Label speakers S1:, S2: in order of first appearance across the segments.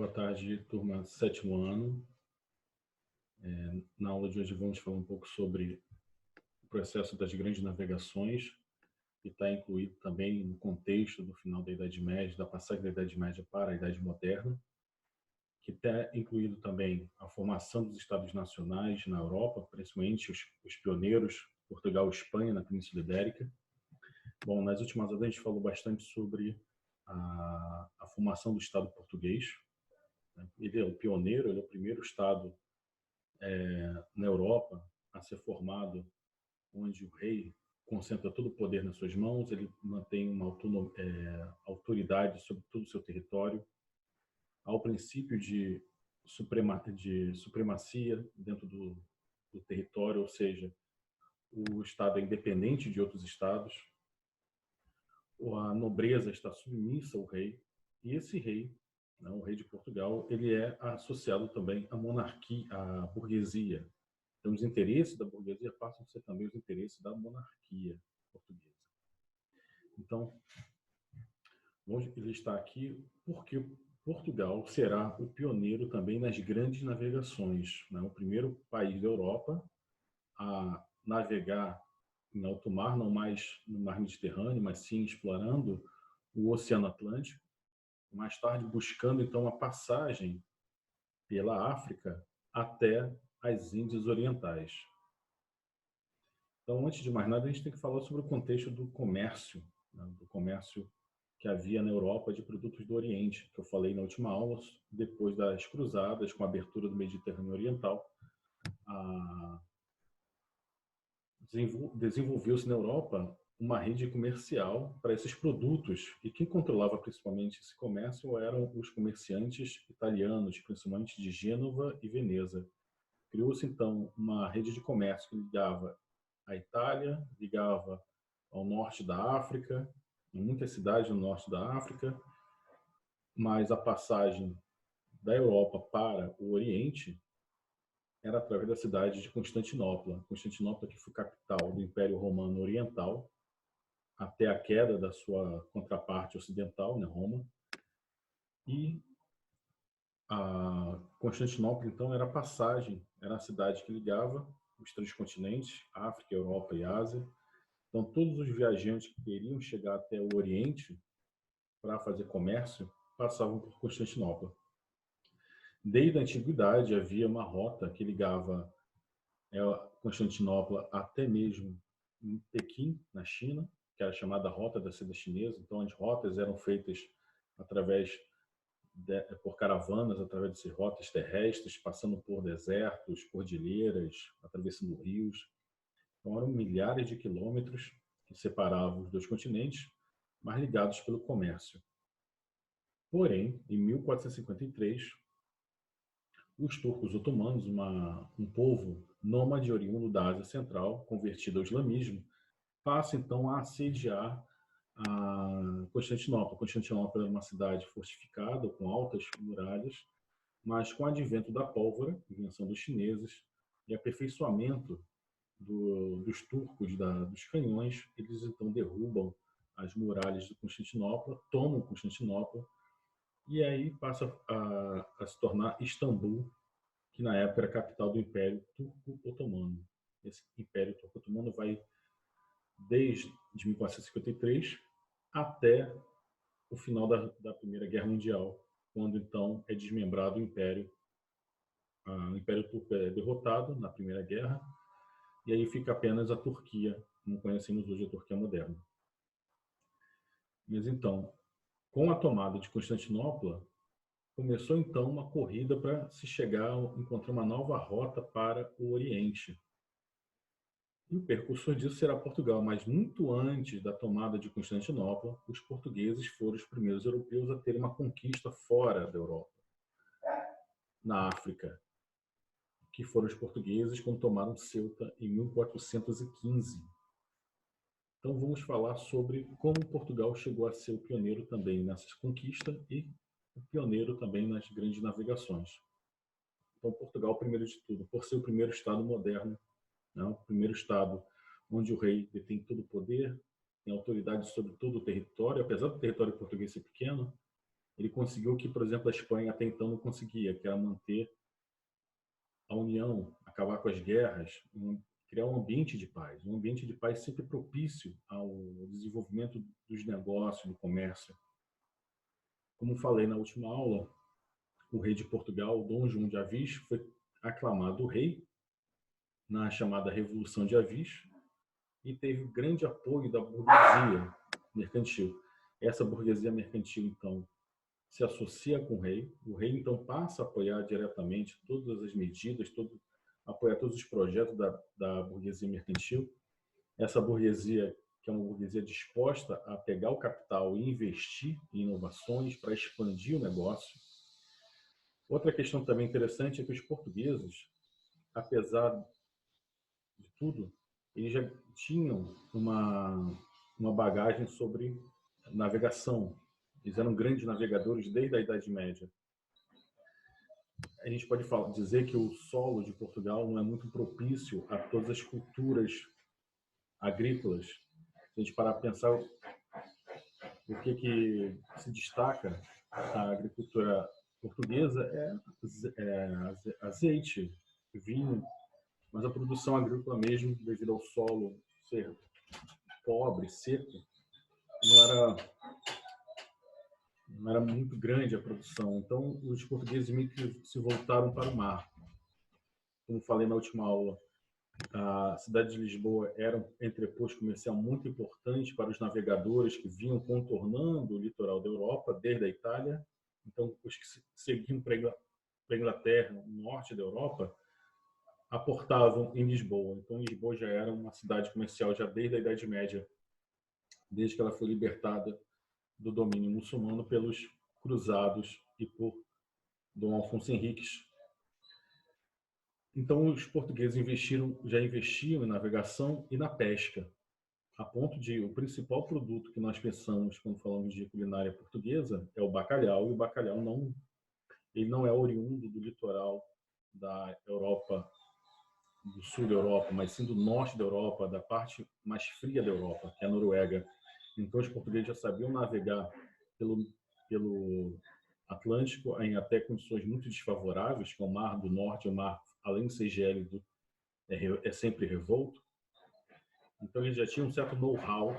S1: Boa tarde, turma sétimo ano. Na aula de hoje vamos falar um pouco sobre o processo das grandes navegações, que está incluído também no contexto do final da Idade Média, da passagem da Idade Média para a Idade Moderna, que está incluído também a formação dos Estados Nacionais na Europa, principalmente os pioneiros, Portugal e Espanha, na Península Ibérica. Bom, nas últimas aulas a gente falou bastante sobre a formação do Estado português. Ele é o pioneiro, ele é o primeiro Estado na Europa a ser formado, onde o rei concentra todo o poder nas suas mãos, ele mantém uma autoridade sobre todo o seu território. Há o princípio de supremacia dentro do território, ou seja, o Estado é independente de outros Estados, a nobreza está submissa ao rei, e esse rei, né, o rei de Portugal, ele é associado também à monarquia, à burguesia. Então, os interesses da burguesia passam a ser também os interesses da monarquia portuguesa. Então, ele está aqui porque Portugal será o pioneiro também nas grandes navegações, né? O primeiro país da Europa a navegar em alto mar, não mais no mar Mediterrâneo, mas sim explorando o Oceano Atlântico, mais tarde buscando então a passagem pela África até as Índias Orientais. Então, antes de mais nada, a gente tem que falar sobre o contexto do comércio, né? Do comércio que havia na Europa de produtos do Oriente, que eu falei na última aula, depois das cruzadas, com a abertura do Mediterrâneo Oriental, desenvolveu-se na Europa uma rede comercial para esses produtos, e quem controlava principalmente esse comércio eram os comerciantes italianos, principalmente de Gênova e Veneza. Criou-se, então, uma rede de comércio que ligava a Itália, ligava ao norte da África, em muitas cidades no norte da África, mas a passagem da Europa para o Oriente era através da cidade de Constantinopla. Constantinopla, que foi capital do Império Romano Oriental, até a queda da sua contraparte ocidental, né, Roma. E a Constantinopla, então, era a passagem, era a cidade que ligava os três continentes, África, Europa e Ásia. Então, todos os viajantes que queriam chegar até o Oriente para fazer comércio passavam por Constantinopla. Desde a antiguidade havia uma rota que ligava Constantinopla até mesmo em Pequim, na China, que era chamada Rota da Seda Chinesa. Então, as rotas eram feitas por caravanas, através dessas rotas terrestres, passando por desertos, cordilheiras, atravessando rios. Então, eram milhares de quilômetros que separavam os dois continentes, mas ligados pelo comércio. Porém, em 1453, os turcos otomanos, um povo nômade oriundo da Ásia Central, convertido ao islamismo, passa então a assediar a Constantinopla. Constantinopla era uma cidade fortificada, com altas muralhas, mas com o advento da pólvora, invenção dos chineses, e aperfeiçoamento dos turcos, dos canhões, eles então derrubam as muralhas de Constantinopla, tomam Constantinopla, e aí passa a se tornar Istambul, que na época era a capital do Império Turco-Otomano. Esse Império Turco-Otomano vai desde 1453 até o final da Primeira Guerra Mundial, quando então é desmembrado o Império. O Império Turco é derrotado na Primeira Guerra, e aí fica apenas a Turquia, como conhecemos hoje a Turquia moderna. Mas então, com a tomada de Constantinopla, começou então uma corrida para se encontrar uma nova rota para o Oriente. E o percursor disso será Portugal, mas muito antes da tomada de Constantinopla, os portugueses foram os primeiros europeus a terem uma conquista fora da Europa, na África, que foram os portugueses quando tomaram Ceuta em 1415. Então vamos falar sobre como Portugal chegou a ser o pioneiro também nessas conquistas e o pioneiro também nas grandes navegações. Então Portugal, primeiro de tudo, por ser o primeiro Estado moderno, né, o primeiro Estado onde o rei detém todo o poder, tem autoridade sobre todo o território, apesar do território português ser pequeno, ele conseguiu o que, por exemplo, a Espanha até então não conseguia, que era manter a união, acabar com as guerras, criar um ambiente de paz. Um ambiente de paz sempre propício ao desenvolvimento dos negócios, do comércio. Como falei na última aula, o rei de Portugal, Dom João de Avis, foi aclamado rei na chamada Revolução de Avis e teve grande apoio da burguesia mercantil. Essa burguesia mercantil, então, se associa com o rei então passa a apoiar diretamente todas as medidas, apoiar todos os projetos da burguesia mercantil. Essa burguesia, que é uma burguesia disposta a pegar o capital e investir em inovações para expandir o negócio. Outra questão também interessante é que os portugueses, apesar de tudo, eles já tinham uma bagagem sobre navegação. Eles eram grandes navegadores desde a Idade Média. A gente pode dizer que o solo de Portugal não é muito propício a todas as culturas agrícolas. Se a gente parar para pensar o que se destaca a agricultura portuguesa é azeite, vinho, mas a produção agrícola mesmo, devido ao solo ser pobre, seco, não era muito grande a produção. Então, os portugueses meio que se voltaram para o mar. Como falei na última aula, a cidade de Lisboa era um entreposto comercial muito importante para os navegadores que vinham contornando o litoral da Europa, desde a Itália. Então, os que seguiam para a Inglaterra, no norte da Europa, aportavam em Lisboa. Então, Lisboa já era uma cidade comercial já desde a Idade Média, desde que ela foi libertada do domínio muçulmano pelos cruzados e por Dom Afonso Henriques. Então, os portugueses já investiam em navegação e na pesca, a ponto de o principal produto que nós pensamos quando falamos de culinária portuguesa é o bacalhau, e o bacalhau ele não é oriundo do litoral da Europa, do sul da Europa, mas sim do norte da Europa, da parte mais fria da Europa, que é a Noruega. Então, os portugueses já sabiam navegar pelo Atlântico em até condições muito desfavoráveis, que é o Mar do Norte, o mar, além de ser gélido, é sempre revolto. Então, eles já tinham um certo know-how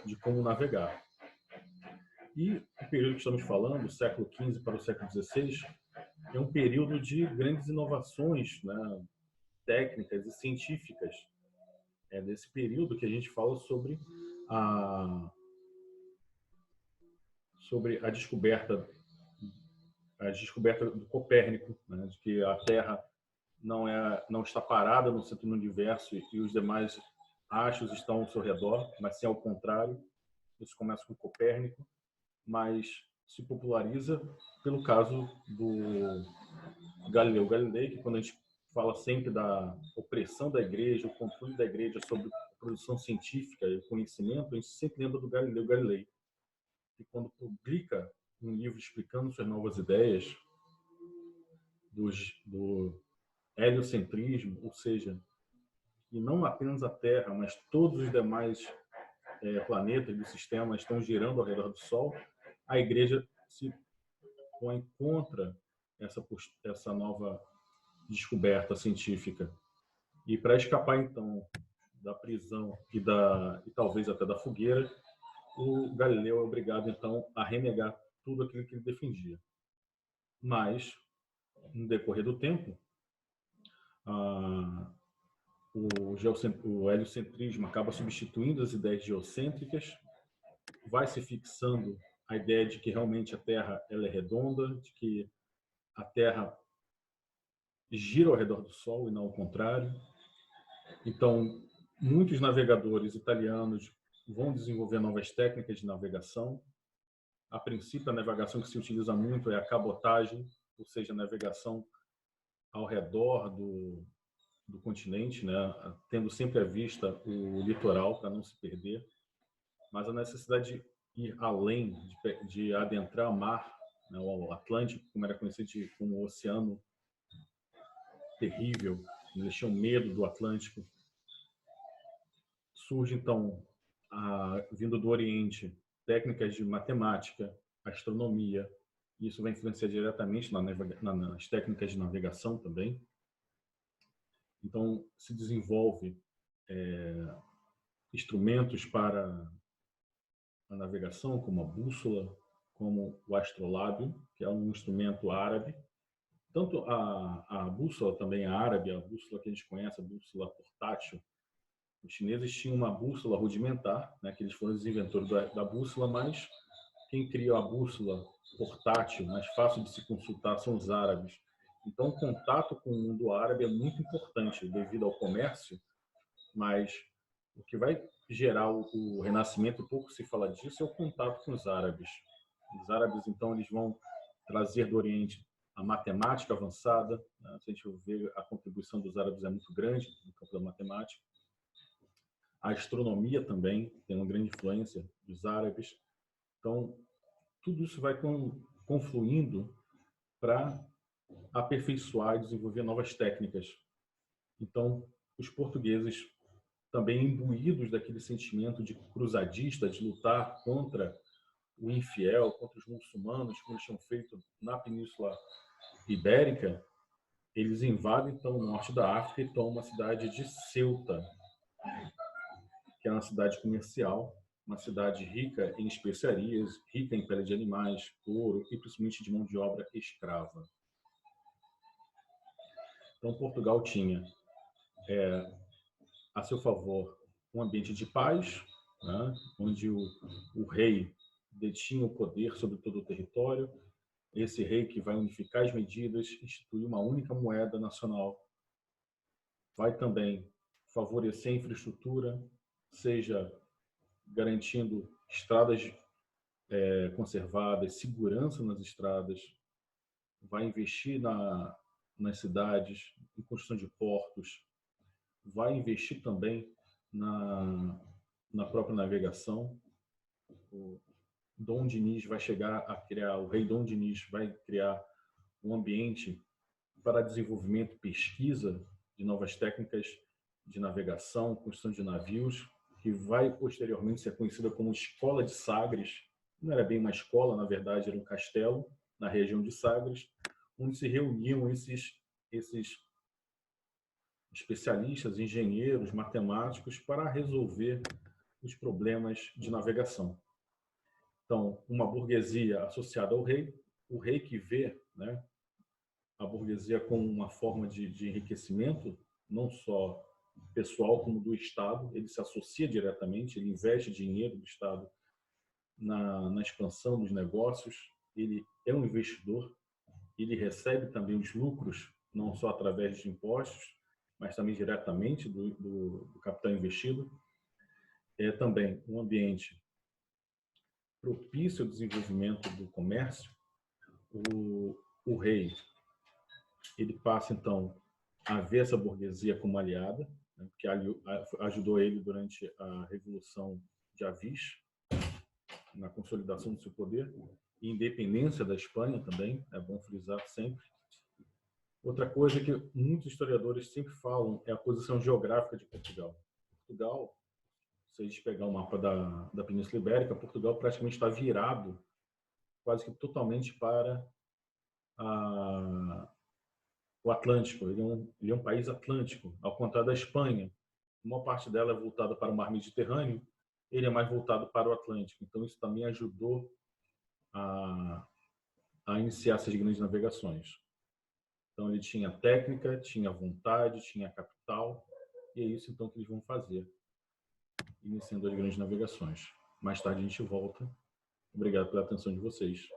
S1: de como navegar. E o período que estamos falando, do século XV para o século XVI, é um período de grandes inovações, né, técnicas e científicas. É nesse período que a gente fala sobre a descoberta do Copérnico, né, de que a Terra não está parada no centro do universo e os demais astros estão ao seu redor, mas sim ao contrário. Isso começa com Copérnico, mas se populariza pelo caso do Galileu Galilei, que quando a gente fala sempre da opressão da igreja, o controle da igreja sobre a produção científica e o conhecimento, a gente sempre lembra do Galileu Galilei, que quando publica um livro explicando suas novas ideias do heliocentrismo, ou seja, que não apenas a Terra, mas todos os demais planetas do sistema estão girando ao redor do Sol, a igreja se põe contra essa nova descoberta científica. E para escapar, então, da prisão e talvez até da fogueira, o Galileu é obrigado, então, a renegar tudo aquilo que ele defendia. Mas, no decorrer do tempo, o heliocentrismo acaba substituindo as ideias geocêntricas, vai se fixando a ideia de que realmente a Terra ela é redonda, de que a Terra gira ao redor do Sol e não ao contrário. Então, muitos navegadores italianos vão desenvolver novas técnicas de navegação. A princípio, a navegação que se utiliza muito é a cabotagem, ou seja, a navegação ao redor do continente, né, tendo sempre à vista o litoral para não se perder. Mas a necessidade de ir além, de adentrar o mar, né, o Atlântico, como era conhecido como o oceano terrível, eles tinham medo do Atlântico. Surge, então, vindo do Oriente, técnicas de matemática, astronomia, Isso vai influenciar diretamente nas técnicas de navegação também. Então, se desenvolve instrumentos para a navegação, como a bússola, como o astrolábio, que é um instrumento árabe. Tanto a bússola também é árabe, a bússola que a gente conhece, a bússola portátil. Os chineses tinham uma bússola rudimentar, né, que eles foram os inventores da bússola, mas quem criou a bússola portátil, mais fácil de se consultar, são os árabes. Então, o contato com o mundo árabe é muito importante devido ao comércio, mas o que vai gerar o renascimento, pouco se fala disso, é o contato com os árabes. Os árabes, então, eles vão trazer do Oriente a matemática avançada, né? Se a gente ver, a contribuição dos árabes é muito grande no campo da matemática. A astronomia também tem uma grande influência dos árabes. Então, tudo isso vai confluindo para aperfeiçoar e desenvolver novas técnicas. Então, os portugueses, também imbuídos daquele sentimento de cruzadista, de lutar contra o infiel, contra os muçulmanos, como eles tinham feito na Península Ibérica, eles invadem então o norte da África e tomam a cidade de Ceuta, que é uma cidade comercial, uma cidade rica em especiarias, rica em pele de animais, ouro e principalmente de mão de obra escrava. Então, Portugal tinha a seu favor um ambiente de paz, né, onde o rei detinha o poder sobre todo o território. Esse rei que vai unificar as medidas, instituir uma única moeda nacional, vai também favorecer a infraestrutura, seja garantindo estradas conservadas, segurança nas estradas, vai investir nas cidades, em construção de portos, vai investir também na própria navegação. O Dom Dinis vai chegar a criar, o rei Dom Dinis vai criar um ambiente para desenvolvimento e pesquisa de novas técnicas de navegação, construção de navios, que vai posteriormente ser conhecida como Escola de Sagres. Não era bem uma escola, na verdade, era um castelo na região de Sagres, onde se reuniam esses especialistas, engenheiros, matemáticos, para resolver os problemas de navegação. Então, uma burguesia associada ao rei, o rei que vê, né, a burguesia como uma forma de enriquecimento, não só pessoal como do Estado, ele se associa diretamente, ele investe dinheiro do Estado na expansão dos negócios, ele é um investidor, ele recebe também os lucros, não só através de impostos, mas também diretamente do capital investido. É também um ambiente propício ao desenvolvimento do comércio. O rei, ele passa, então, a ver essa burguesia como aliada, né, que ajudou ele durante a Revolução de Avis, na consolidação do seu poder, e independência da Espanha também, é bom frisar sempre. Outra coisa que muitos historiadores sempre falam é a posição geográfica de Portugal. Portugal, se a gente pegar o mapa da Península Ibérica, Portugal praticamente está virado quase que totalmente para o Atlântico. Ele é um país atlântico, ao contrário da Espanha. Uma parte dela é voltada para o mar Mediterrâneo, ele é mais voltado para o Atlântico. Então, isso também ajudou a iniciar essas grandes navegações. Então, ele tinha técnica, tinha vontade, tinha capital, e é isso, então, que eles vão fazer, iniciando as grandes navegações. Mais tarde a gente volta. Obrigado pela atenção de vocês.